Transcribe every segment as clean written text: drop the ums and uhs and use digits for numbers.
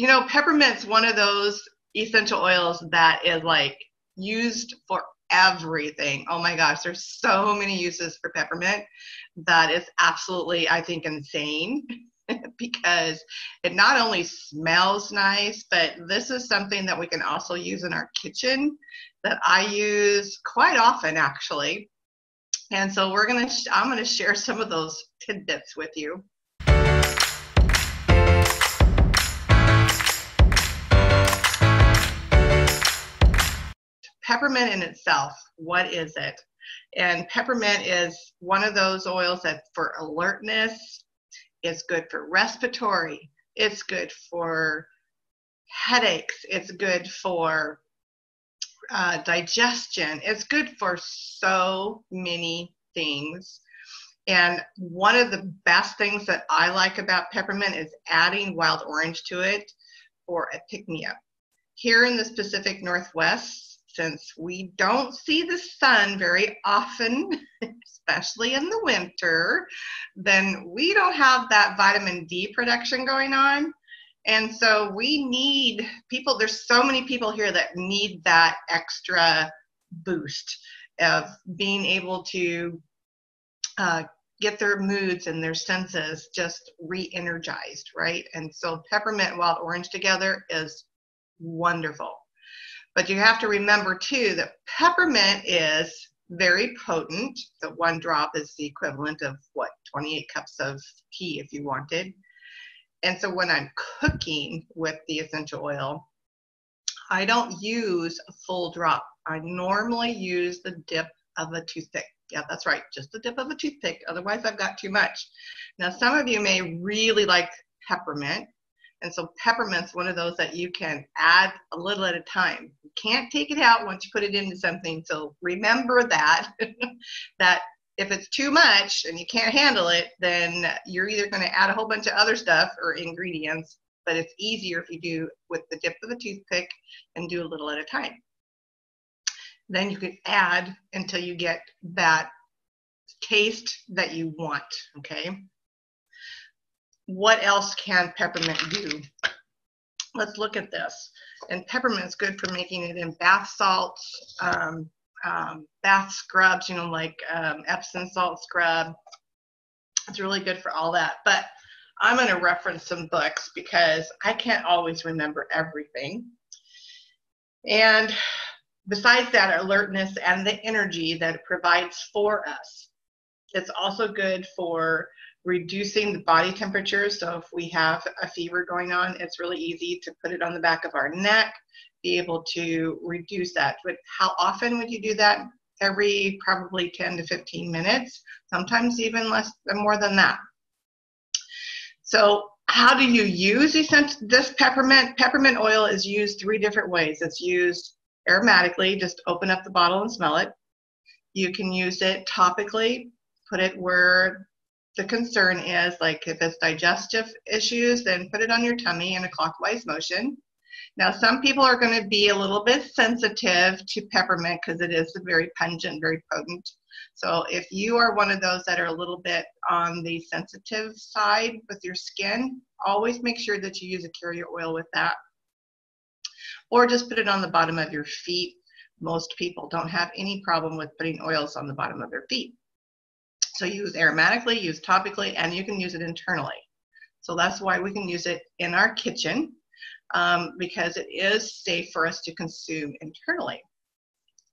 You know, peppermint's one of those essential oils that is like used for everything. Oh my gosh, there's so many uses for peppermint that is absolutely, I think, insane because it not only smells nice, but this is something that we can also use in our kitchen that I use quite often actually. And so I'm gonna share some of those tidbits with you. Peppermint in itself, what is it? And peppermint is one of those oils that's for alertness. It's good for respiratory. It's good for headaches. It's good for digestion. It's good for so many things. And one of the best things that I like about peppermint is adding wild orange to it for a pick-me-up. Here in the Pacific Northwest, since we don't see the sun very often, especially in the winter, then we don't have that vitamin D production going on. And so we need people, there's so many people here that need that extra boost of being able to get their moods and their senses just re-energized, right? And so peppermint and wild orange together is wonderful. But you have to remember too that peppermint is very potent. The one drop is the equivalent of what, 28 cups of tea if you wanted. And so when I'm cooking with the essential oil, I don't use a full drop. I normally use the dip of a toothpick. Yeah, that's right, just the dip of a toothpick. Otherwise, I've got too much. Now, some of you may really like peppermint. And so peppermint's one of those that you can add a little at a time. You can't take it out once you put it into something. So remember that, that if it's too much and you can't handle it, then you're either going to add a whole bunch of other stuff or ingredients, but it's easier if you do with the dip of a toothpick and do a little at a time. Then you can add until you get that taste that you want, okay? What else can peppermint do? Let's look at this. And peppermint is good for making it in bath salts, bath scrubs, you know, like Epsom salt scrub. It's really good for all that. But I'm going to reference some books because I can't always remember everything. And besides that alertness and the energy that it provides for us, it's also good for reducing the body temperature. So if we have a fever going on, it's really easy to put it on the back of our neck, be able to reduce that. But how often would you do that? Every probably 10 to 15 minutes, sometimes even more than that. So how do you use this peppermint? Peppermint oil is used 3 different ways. It's used aromatically, just open up the bottle and smell it. You can use it topically, put it where the concern is, like if it's digestive issues, then put it on your tummy in a clockwise motion. Now, some people are going to be a little bit sensitive to peppermint because it is very pungent, very potent. So if you are one of those that are a little bit on the sensitive side with your skin, always make sure that you use a carrier oil with that. Or just put it on the bottom of your feet. Most people don't have any problem with putting oils on the bottom of their feet. So use aromatically, use topically, and you can use it internally. So that's why we can use it in our kitchen because it is safe for us to consume internally,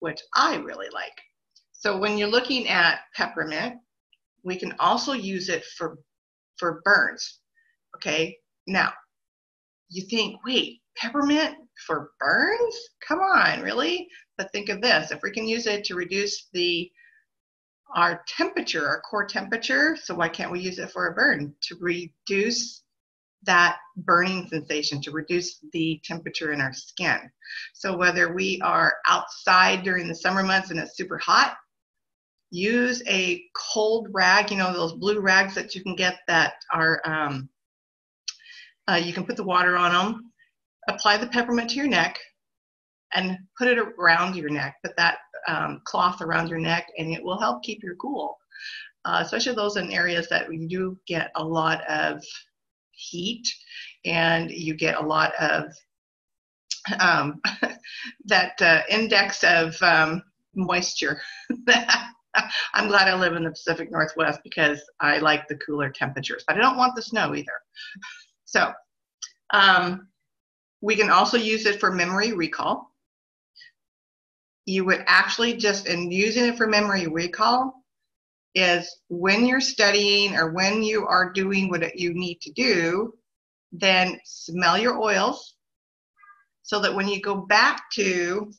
which I really like. So when you're looking at peppermint, we can also use it for burns, okay? Now, you think, wait, peppermint for burns? Come on, really? But think of this, if we can use it to reduce our temperature, our core temperature, so why can't we use it for a burn? To reduce that burning sensation, to reduce the temperature in our skin. So whether we are outside during the summer months and it's super hot, use a cold rag, you know, those blue rags that you can get that are, you can put the water on them, apply the peppermint to your neck, and put it around your neck, put that cloth around your neck, and it will help keep you cool. Especially those in areas that you do get a lot of heat. and you get a lot of that index of moisture. I'm glad I live in the Pacific Northwest because I like the cooler temperatures, but I don't want the snow either. So we can also use it for memory recall. You would actually just, in using it for memory recall, is when you're studying or when you are doing what you need to do, then smell your oils so that when you go back to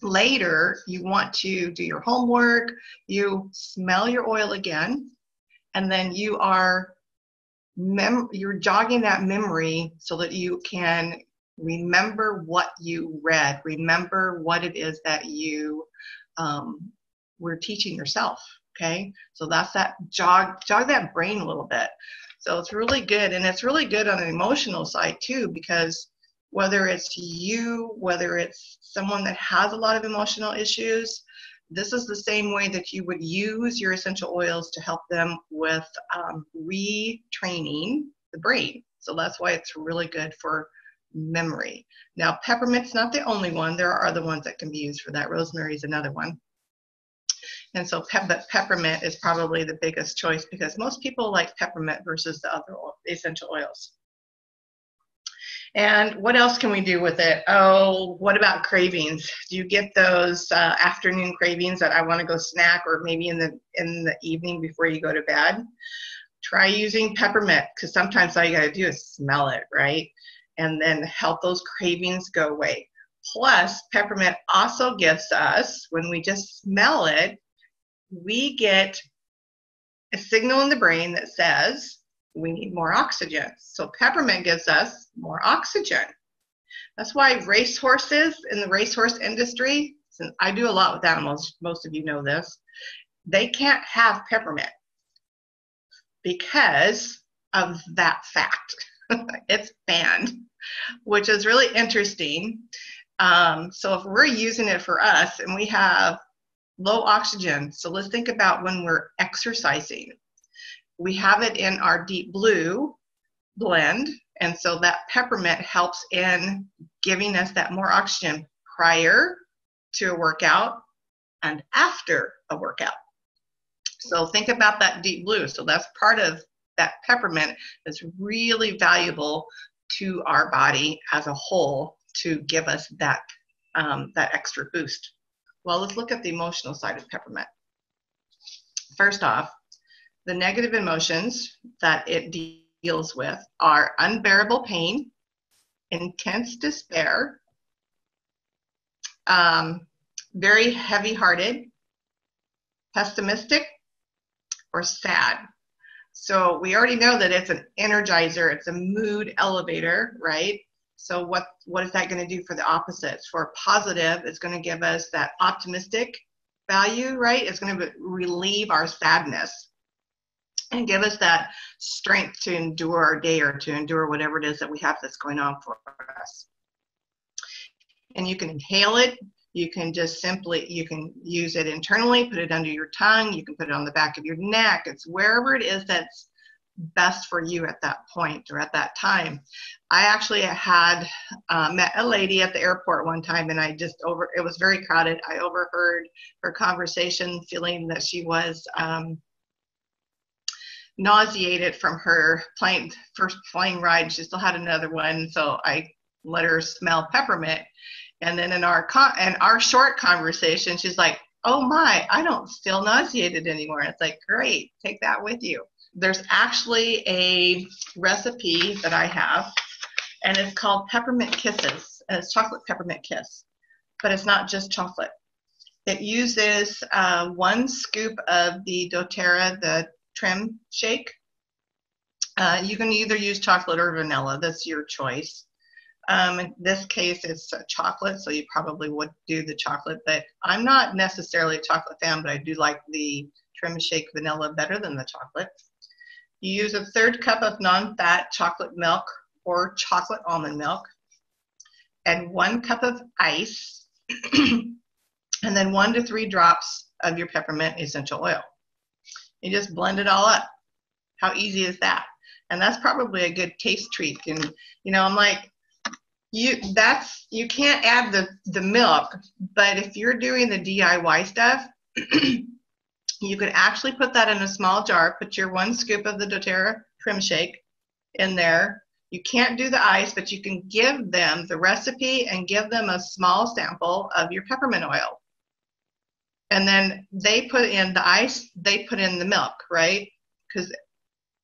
later, you want to do your homework, you smell your oil again, and then you are you're jogging that memory so that you can remember what you read, remember what it is that you were teaching yourself. Okay, so that's that jog that brain a little bit. So it's really good, and it's really good on an emotional side too, because whether it's you, whether it's someone that has a lot of emotional issues, this is the same way that you would use your essential oils to help them with retraining the brain. So that's why it's really good for memory. Now, peppermint's not the only one. There are other ones that can be used for that. Rosemary is another one. And so but peppermint is probably the biggest choice because most people like peppermint versus the other essential oils. And what else can we do with it? Oh, what about cravings? Do you get those afternoon cravings that I want to go snack, or maybe in the evening before you go to bed? Try using peppermint, because sometimes all you got to do is smell it, right? And then help those cravings go away. Plus, peppermint also gives us, when we just smell it, we get a signal in the brain that says we need more oxygen. So peppermint gives us more oxygen. That's why racehorses in the racehorse industry, since I do a lot with animals, most of you know this, they can't have peppermint because of that fact. It's banned, which is really interesting. So if we're using it for us and we have low oxygen, so let's think about when we're exercising. We have it in our deep blue blend, and so that peppermint helps in giving us that more oxygen prior to a workout and after a workout. So think about that deep blue. So that's part of that peppermint that's really valuable to our body as a whole to give us that, that extra boost. Well, let's look at the emotional side of peppermint. First off, the negative emotions that it deals with are unbearable pain, intense despair, very heavy-hearted, pessimistic, or sad. So we already know that it's an energizer, it's a mood elevator, right? So what is that going to do for the opposites? For positive, it's going to give us that optimistic value, right? It's going to relieve our sadness and give us that strength to endure our day or to endure whatever it is that we have that's going on for us. And you can inhale it. You can just simply, you can use it internally, put it under your tongue. You can put it on the back of your neck. It's wherever it is that's best for you at that point or at that time. I actually had met a lady at the airport one time, and it was very crowded. I overheard her conversation, feeling that she was nauseated from her first plane ride. She still had another one, so I let her smell peppermint. And then in our short conversation, she's like, "Oh my, I don't feel nauseated anymore." It's like, great, take that with you. There's actually a recipe that I have, and it's called Peppermint Kisses, and it's chocolate peppermint kiss, but it's not just chocolate. It uses 1 scoop of the doTERRA, the trim shake. You can either use chocolate or vanilla, that's your choice. In this case, it's chocolate, so you probably would do the chocolate, but I'm not necessarily a chocolate fan, but I do like the trim shake vanilla better than the chocolate. You use 1/3 cup of non-fat chocolate milk or chocolate almond milk, and 1 cup of ice, and then 1 to 3 drops of your peppermint essential oil. You just blend it all up. How easy is that? And that's probably a good taste treat. And, you know, I'm like, you can't add the milk, but if you're doing the DIY stuff, you could actually put that in a small jar, put your 1 scoop of the doTERRA Trim Shake in there. You can't do the ice, but you can give them the recipe and give them a small sample of your peppermint oil. And then they put in the ice, they put in the milk, right? Because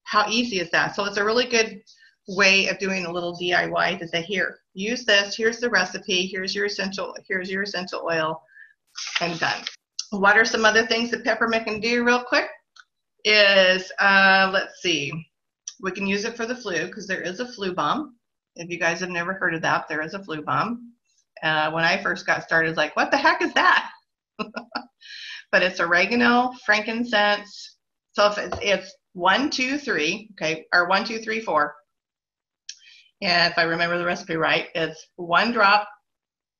how easy is that? So it's a really good way of doing a little DIY to say, here, use this, here's the recipe, here's your essential oil, and done. What are some other things that peppermint can do real quick? Is, let's see, we can use it for the flu because there is a flu balm. If you guys have never heard of that, there is a flu balm. When I first got started, I was like, what the heck is that? But it's oregano, frankincense. So if it's 1, 2, 3, okay, or 1, 2, 3, 4. And if I remember the recipe right, it's 1 drop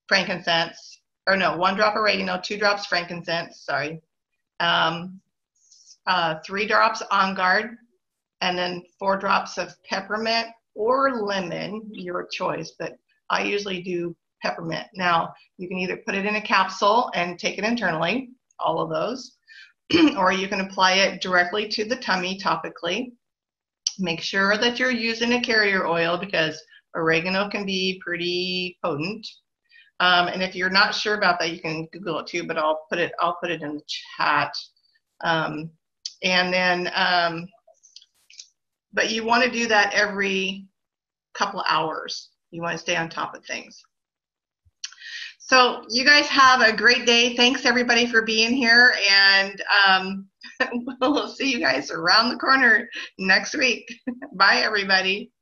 frankincense, or no, 1 drop oregano, 2 drops frankincense, sorry, 3 drops OnGuard, and then 4 drops of peppermint or lemon, your choice, but I usually do peppermint. Now, you can either put it in a capsule and take it internally, all of those, or you can apply it directly to the tummy topically. Make sure that you're using a carrier oil because oregano can be pretty potent. And if you're not sure about that, you can Google it too, but I'll put it in the chat. And then, but you want to do that every couple hours. You want to stay on top of things. So you guys have a great day. Thanks everybody for being here, and we'll see you guys around the corner next week. Bye everybody.